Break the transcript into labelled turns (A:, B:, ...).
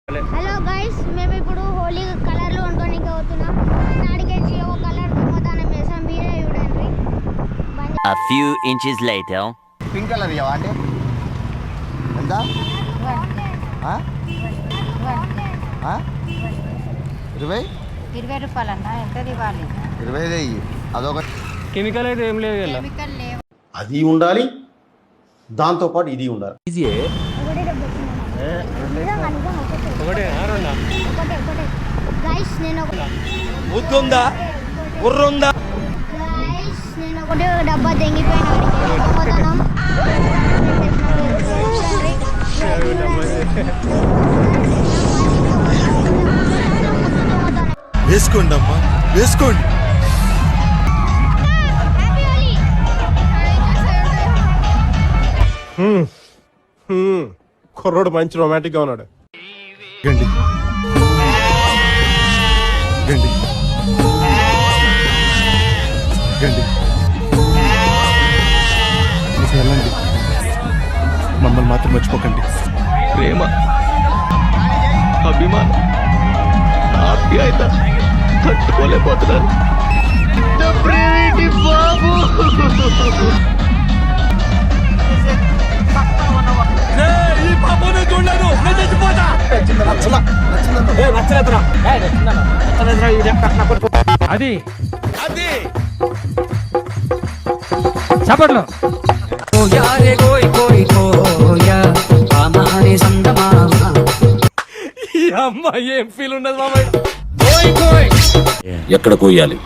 A: Hello guys, మేము ఇప్పుడు హోలీ కలర్లు వండుకోనికి అవుతున్నాం. నాడికేసి ఒక కలర్ దుమ్మతానం వేసాం. మీరే చూడండి.
B: A few inches later.
C: Pink colour ఇవ్వ అంటే ఎంత
D: 20 రూపాయలన్నా ఎంత ఇవ్వాలి?
C: 20 ఇయ్యి. అదొక
E: కెమికల్ అయితే ఏం లేదు ఇలా.
D: కెమికల్ లేవు.
F: అది ఉండాలి, దాంతోపాటు ఇది ఉండాలి.
A: గైస్ నేను
E: ముద్దుందా ఉర్రుందా
A: ఒకటే డబ్బా తెంగిపోయిన
F: వేసుకోండి అమ్మా, వేసుకోండి.
G: కుర్రోడు మంచి రొమాంటిక్ గా ఉన్నాడు. గండి గండి గండి వెళ్ళండి, మమ్మల్ని మాత్రం మర్చిపోకండి.
E: ప్రేమ, అభిమానం, ఆప్యాయత తట్టుకోలేకపోతున్నాను. అది చప్పట్లో ఈ అమ్మాయి ఏం ఫీల్ ఉన్నది మామయ్య.
H: ఎక్కడ కోయాలి?